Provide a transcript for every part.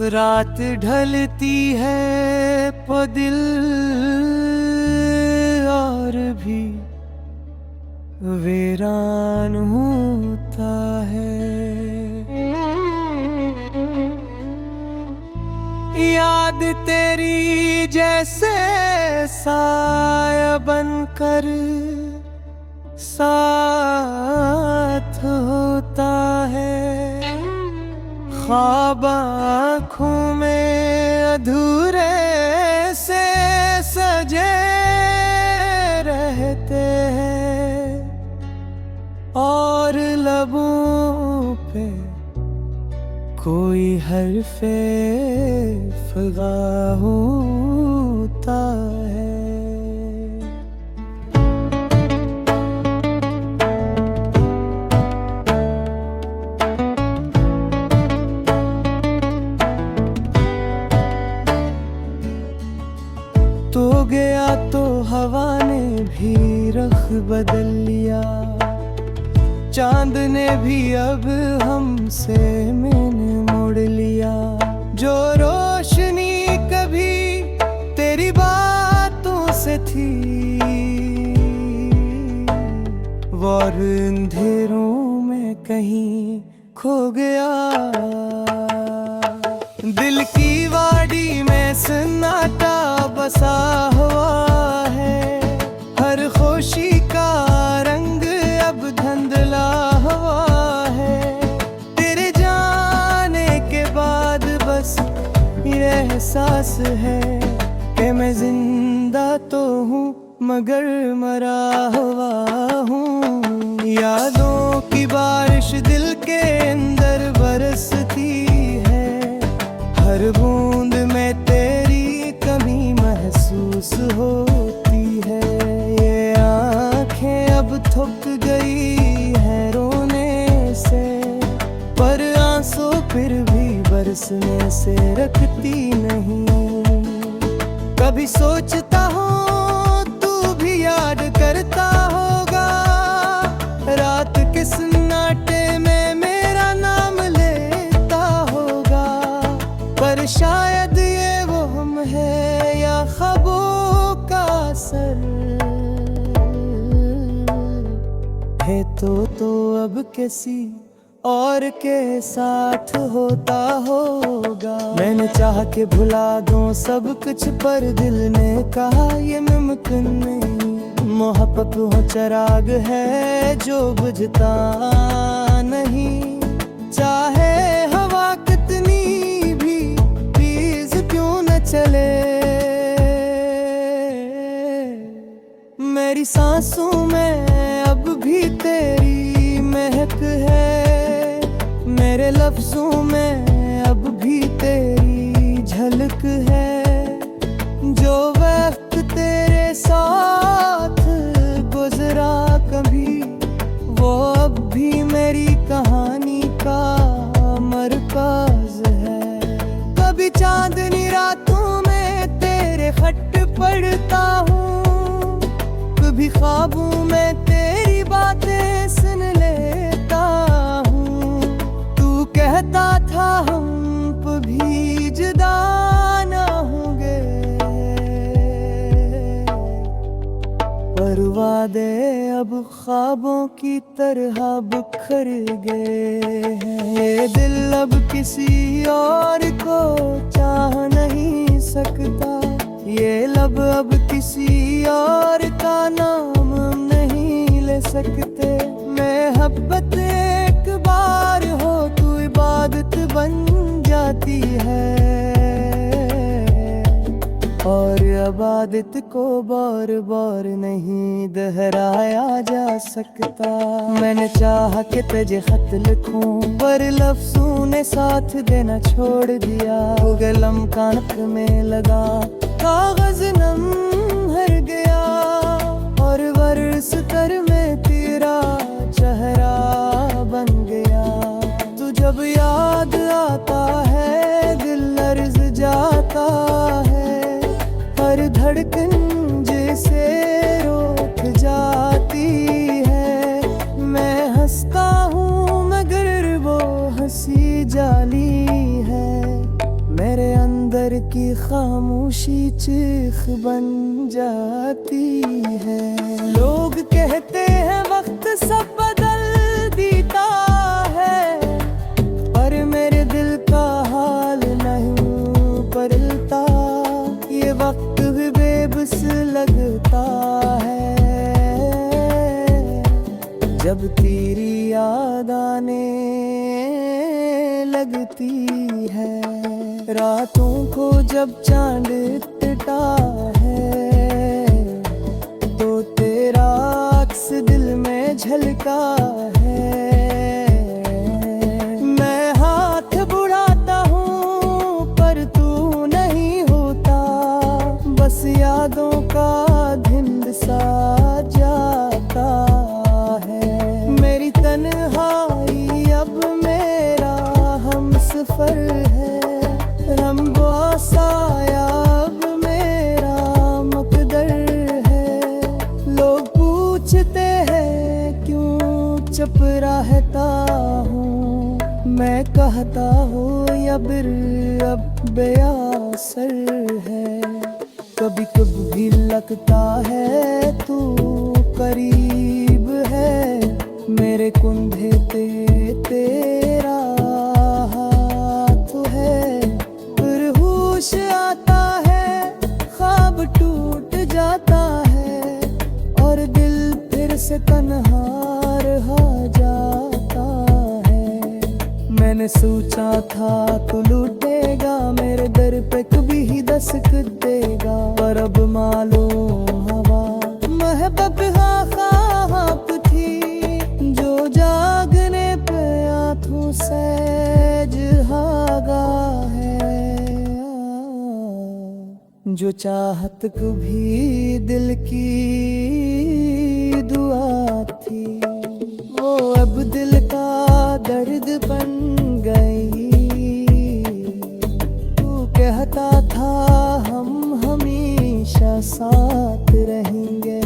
रात ढलती है दिल और भी वीरान होता है। याद तेरी जैसे साया बनकर साथ होता है। ख्वाब आँखों में अधूरे से सजे रहते हैं और लबों पे कोई हर्फ़े फ़िज़ा होता है। तो गया तो हवा ने भी रख बदल लिया, चांद ने भी अब हमसे मैंने मोड़ लिया। जो रोशनी कभी तेरी बातों से थी वो अंधेरों में कहीं खो गया। दिल की वाड़ी में सन्नाटा बसा हुआ है, हर खुशी का रंग अब धुंधला हुआ है। तेरे जाने के बाद बस ये एहसास है कि मैं जिंदा तो हूँ मगर मरा हुआ हूँ। यादों की बारिश दिल के अंदर बरसती है, हर बूंद में तेरी कमी महसूस होती है। ये आँखें अब थक गई है रोने से, पर आंसू फिर भी बरसने से रखती नहीं। कभी सोचता हूँ तू भी याद करता होगा, रात के सन्नाटे में मेरा नाम लेता होगा। पर शायद ये वो हम है या ख्वाबों का असर है। तो अब किसी और के साथ होता होगा। मैंने चाहा कि भुला दूं सब कुछ पर दिल ने कहा ये मुमकिन नहीं। मोहब्बत हो चराग है जो बुझता नहीं, चाहे हवा कितनी भी तेज क्यों न चले। मेरी सांसों में अब भी तेरी महक है, मेरे लफ्जों में अब भी तेरी झलक है। जो वक्त तेरे साथ गुजरा कभी वो अब भी मेरी कहानी का मरकज है। कभी चांदनी रातों में तेरे खत पढ़ता हूँ, कभी ख्वाबों में तेरी बातें सुन लेता हूँ। तू कहता था हम कभी जुदा ना होंगे, पर वादे अब ख्वाबों की तरह बिखर गए हैं। ये दिल अब किसी और को चाह नहीं सकता, ये लब अब किसी और का नाम नहीं ले सकते। मोहब्बत एक बार हो तो इबादत बन जाती है, और इबादत को बार बार नहीं दोहराया जा सकता। मैंने चाहा कि तुझे खत लिखूं पर लफ्जों ने साथ देना छोड़ दिया। गलम कानक में लगा कागज नम हर गया, और बरस कर में तेरा चेहरा बन गया। तू जब याद आता है दिल लर्ज जाता है, हर धड़कन जैसे रोक जाती है। मैं हंसता हूँ मगर वो हंसी जाली है, समंदर की खामोशी चीख बन जाती है। लोग कहते हैं वक्त सब बदल देता है, पर मेरे दिल का हाल नहीं बदलता। ये वक्त भी बेबस लगता है जब तेरी याद आने लगती है। रातों को जब चांद टूटा है तो तेरा अक्स दिल में झलका है। मैं हाथ बढ़ाता हूँ पर तू नहीं होता, बस यादों का धुंध सा जाता है। मेरी तन्हाई अब मेरा हमसफर है, रंगो साया अब मेरा मुकद्दर है। लोग पूछते हैं क्यों चुप रहता हूँ, मैं कहता हूँ या बिर अब बेअसर है। कभी कभी लगता है तू करीब है, मेरे कुंधे पे तेरा हाथ है। फिर होश आता है, ख्वाब टूट जाता है और दिल फिर से तन्हा रह जाता है। मैंने सोचा था तू लूटेगा, मेरे दर पे कभी ही दस्तक देगा, पर अब मालूम हवा महबूब ख्वाब थी जो जागने पे आंखों से जहागा है। जो चाहत कभी दिल की दुआ थी, वो अब दिल का दर्द बन गई। तू कहता था हम हमेशा साथ रहेंगे,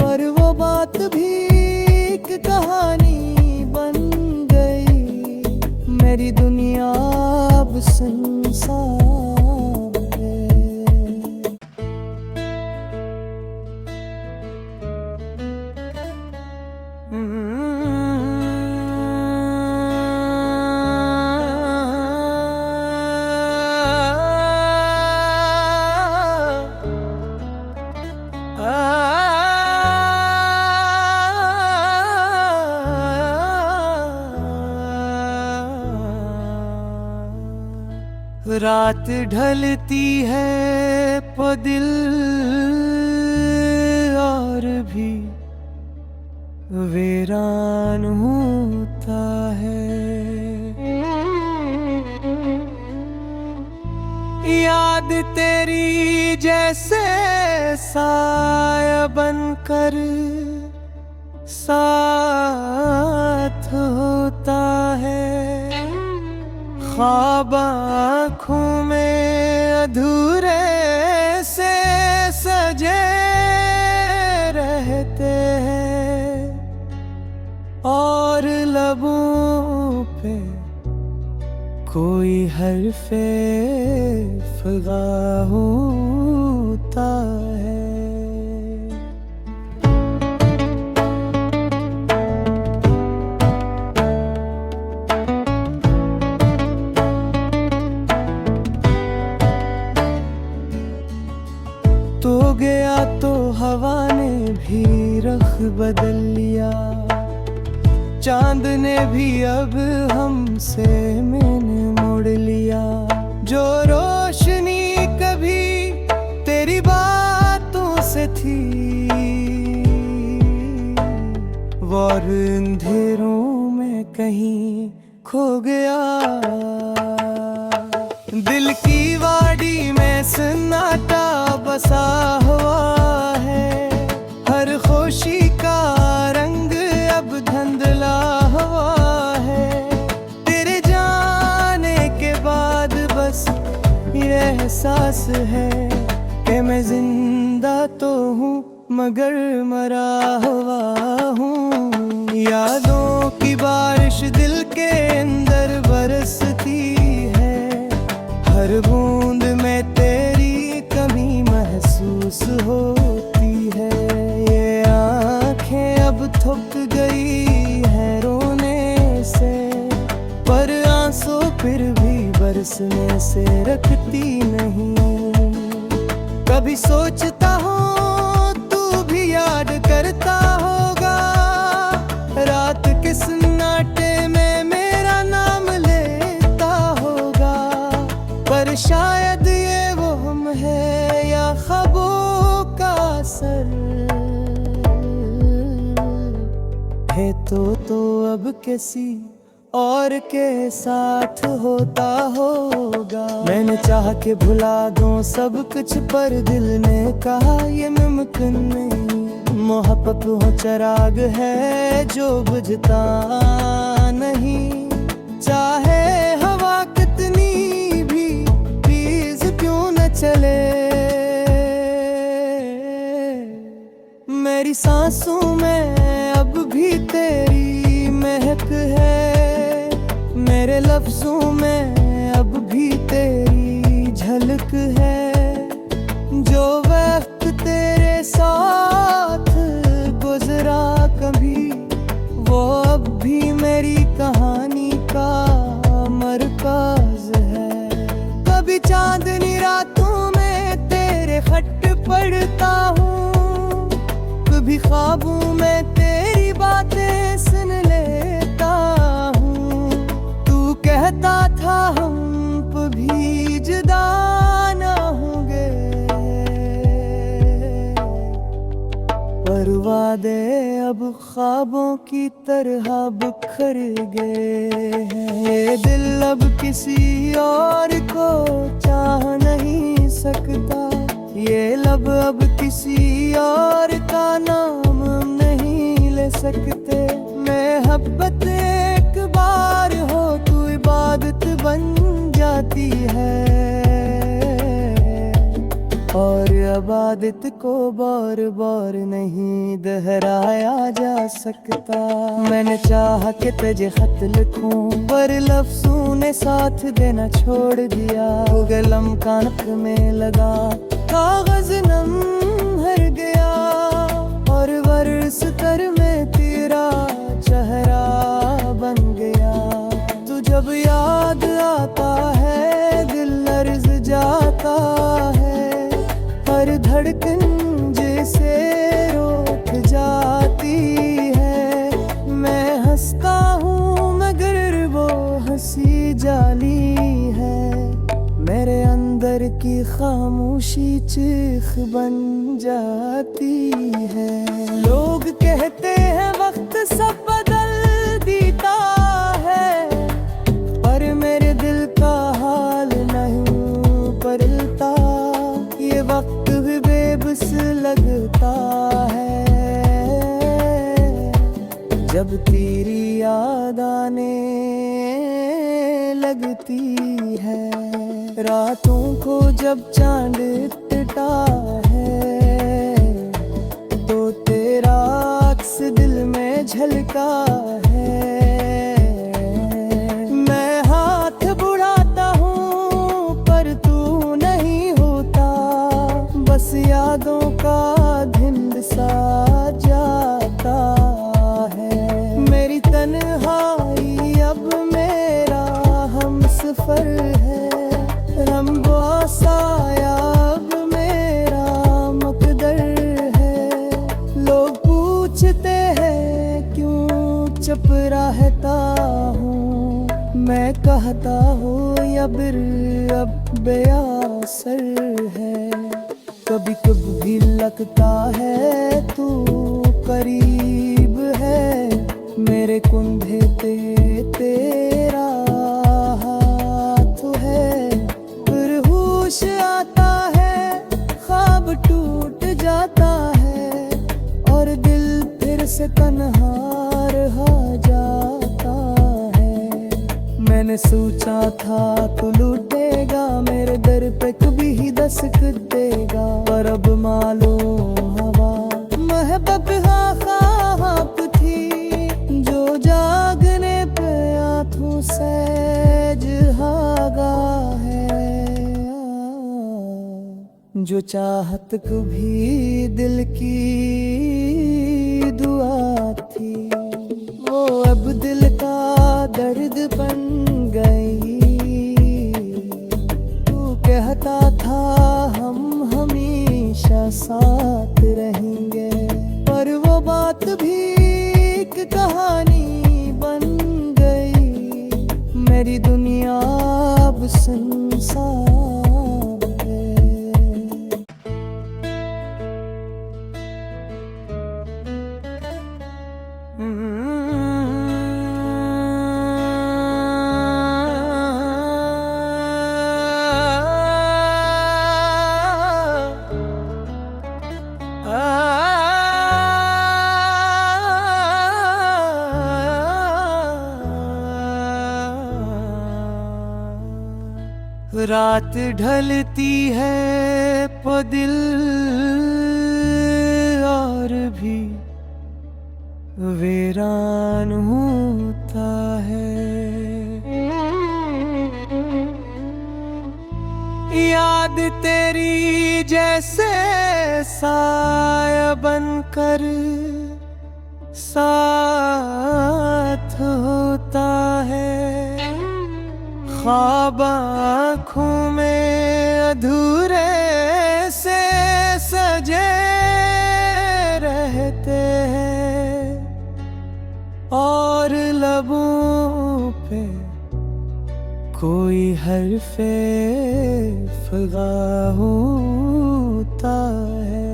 पर वो बात भी एक कहानी बन गई। मेरी दुनिया अब सुनसान है। रात ढलती है पर दिल और भी वीरान होता है। याद तेरी जैसे साया बनकर साथ होता है। ख्वाब आँखों में अधूरे से सजे रहते हैं और लबों पे कोई हर्फ़े फ़िग़ा होता है। तो गया तो हवा ने भी रख बदल लिया, चांद ने भी अब हमसे मैंने मोड़ लिया। जो रोशनी कभी तेरी बातों से थी, वो अंधेरों में कहीं खो गया। दिल की वाड़ी में सन्नाटा बसा हुआ है, हर खुशी का रंग अब धुंधला हुआ है। तेरे जाने के बाद बस ये एहसास है कि मैं जिंदा तो हूँ मगर मरा हुआ हूँ। यादों की बारिश दिल के अंदर बरसती है, हर बूंद में मायूस होती है। ये आंखें अब थक गई है रोने से, पर आंसू फिर भी बरसने से रखती नहीं। कभी सोचता हूँ तू भी याद करता होगा, रात के सन्नाटे में मेरा नाम लेता होगा। पर शायद ये वो हम है या ख्वाबों का असर है। तो अब किसी और के साथ होता होगा। मैंने चाह के भुला दूं सब कुछ, पर दिल ने कहा ये मुमकिन नहीं। मोहब्बत वो चिराग है जो बुझता नहीं, चाहे हवा कितनी भी तेज क्यों न चले। मेरी सांसों में अब भी तेरी महक है, मेरे लफ्जों में अब भी तेरी झलक है। जो वक्त तेरे साथ गुजरा कभी, वो अब भी मेरी कहानी का मरकज है। कभी चांदनी रातों में तेरे खत पढ़ता हूँ, कभी ख्वाबों में तेरी बातें सुन लेता हूँ। तू कहता था हम कभी जुदा ना होंगे, पर वादे अब ख्वाबों की तरह बिखर गए हैं। ये दिल अब किसी और को चाह नहीं सकता, ये लब अब किसी और का नाम नहीं ले सकते। मोहब्बत एक बार हो तो इबादत बन जाती है, और इबादत को बार बार नहीं दोहराया जा सकता। मैंने चाहा कि तुझे खत लिखूं, पर लफ्जों ने साथ देना छोड़ दिया। कलम कानक में लगा, कागज नम हर गया, और वर्ष तर में तेरा चेहरा बन गया। तू जब याद आता है दिल लर्ज जाता है, हर धड़कन जैसे रोक जाती है। मैं हंसता हूँ मगर वो हंसी जाली है, मेरे अंदर की खामोशी चीख बन जाती है। लोग कहते हैं वक्त सब बदल देता है, पर मेरे दिल का हाल नहीं बदलता। ये वक्त भी बेबस लगता है, जब तेरी याद आने लगती है। रातों को जब चांद टूटा है, तो तेरा अक्स दिल में झलका है। मैं हाथ बढ़ाता हूँ पर तू नहीं होता, बस यादों का धुंध सा जाता है। मेरी तन्हाई अब मेरा हमसफर है, हम साया अब मेरा मकदर है। लोग पूछते हैं क्यों चुप रहता हूँ, मैं कहता हूँ या बिर अब बेअसर है। कभी कभी लगता है तू करीब है, मेरे कुंधे पे तेरा हाथ है। फिर होश आता है, ख्वाब टूट जाता है, और दिल फिर से तन्हा रह जाता है। मैंने सोचा था तू लूटेगा, मेरे दर पे कभी ही दस्तक देगा, पर अब मालूम हवा महबूब ख्वाब थी, जो जागने पे आंखों से जहागा है। जो चाहत कभी दिल की दुआ थी, वो अब दिल का दर्द बन गई। तू कहता था हम हमेशा साथ रहेंगे, पर वो बात भी एक कहानी बन गई। मेरी दुनिया अब संसार है। रात ढलती है वो दिल और भी वीरान होता है। याद तेरी जैसे साया बनकर साथ होता है। ख्वाब आँखों में अधूरे से सजे रहते हैं, और लबों पे कोई हर्फ़े फ़िग़ा होता है।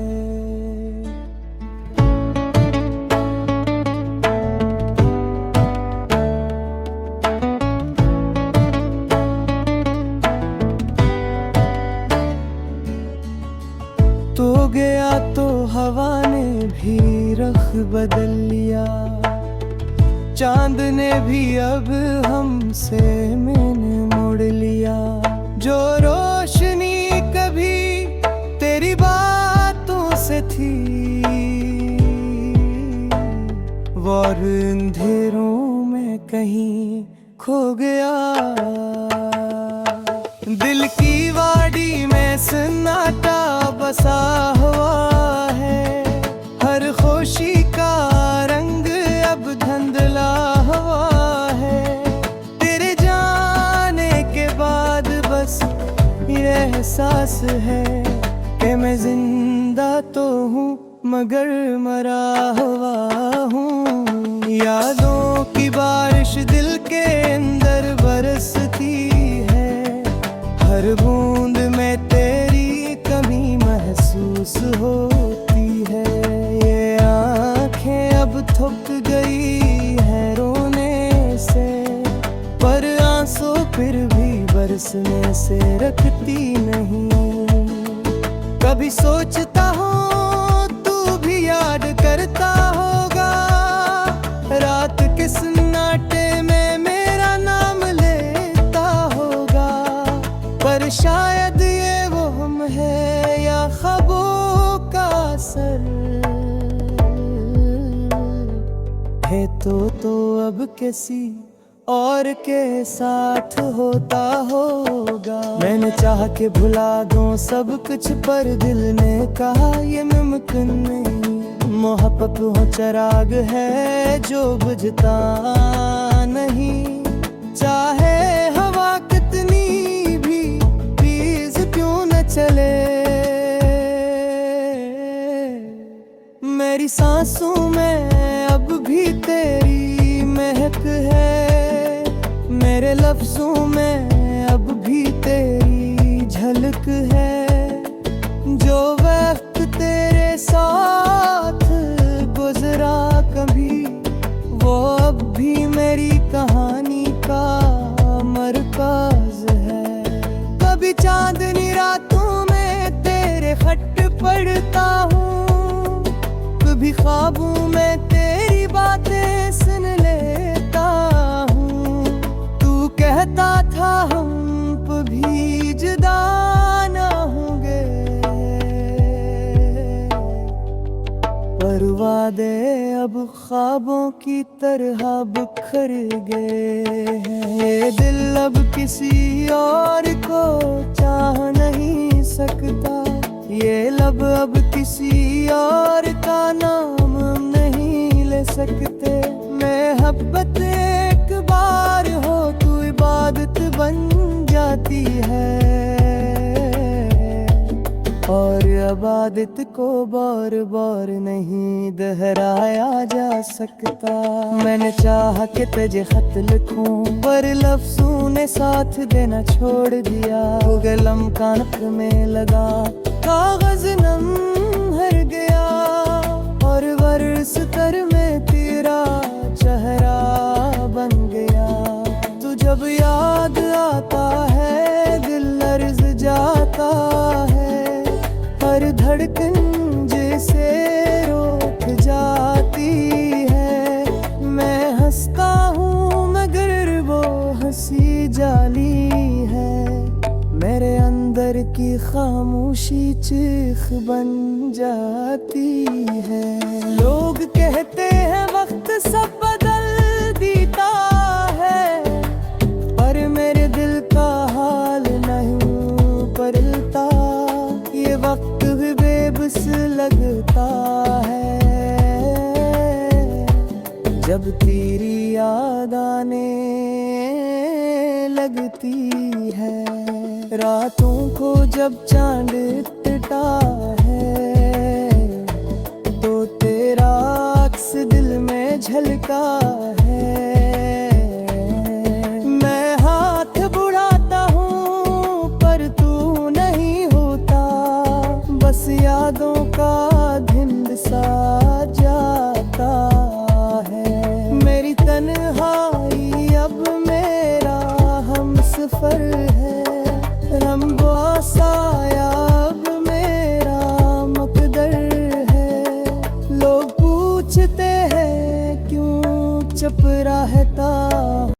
तो गया तो हवा ने भी रख बदल लिया, चांद ने भी अब हमसे मैंने मोड़ लिया। जो रोशनी कभी तेरी बातों से थी, वो अंधेरों में कहीं खो गया। दिल की वाड़ी में सन्नाटा बसा हुआ है, हर खुशी का रंग अब धुंधला हुआ है। तेरे जाने के बाद बस ये एहसास है कि मैं जिंदा तो हूँ मगर मरा हुआ हूँ। यादों की बारिश दिल के अंदर बरसती है, हर बूंद में तेरी कमी महसूस होती है। ये आँखें अब थक गई है रोने से, पर आंसू फिर भी बरसने से रखती नहीं। कभी सोचता हूँ तू भी याद करता होगा, रात के सन्नाटे में मेरा नाम लेता होगा। पर शायद ये वो हम है या ख्वाबों का असर है। तो अब किसी और के साथ होता होगा। मैंने चाह के भुला दूं सब कुछ, पर दिल ने कहा ये मुमकिन नहीं। मोहब्बत वो चिराग है जो बुझता नहीं, चाहे हवा कितनी भी तेज क्यों न चले। मेरी सांसों में अब भी तेरी महक है, मेरे लफ्जों में अब भी तेरी झलक है। जो वक्त तेरे साथ गुजरा कभी, वो अब भी मेरी कहानी का मरकज है। कभी चांदनी रातों में तेरे खट पढ़ता हूँ, कभी ख्वाबों में तेरी बातें सुन लेता हूँ। तू कहता था हम कभी जुदा ना होंगे, पर वादे अब ख्वाबों की तरह बिखर गए हैं। ये दिल अब किसी और को चाह नहीं सकता, ये लब अब किसी और का नाम नहीं ले सकते। मोहब्बत एक बार हो तो इबादत बन जाती है, और इबादत को बार बार नहीं दोहराया जा सकता। मैंने चाहा कि तुझे खत लिखूं, पर लफ्जों ने साथ देना छोड़ दिया। गलम कानक में लगा, कागज नम हर गया, और वर्ष तर में तेरा चेहरा बन गया। तू जब याद आता है दिल लर्ज जाता है, हर धड़कन जैसे रोक जाती है। मैं हंसता हूँ मगर वो हंसी जाली है, मेरे अंदर की खामोशी चीख बन जाती है। लोग कहते हैं वक्त सब बदल देता है, पर मेरे दिल का हाल नहीं बदलता। ये वक्त भी बेबस लगता है, जब तेरी याद आने लगती है। रातों को जब चांद टूटा है, तो तेरा अक्स दिल में झलका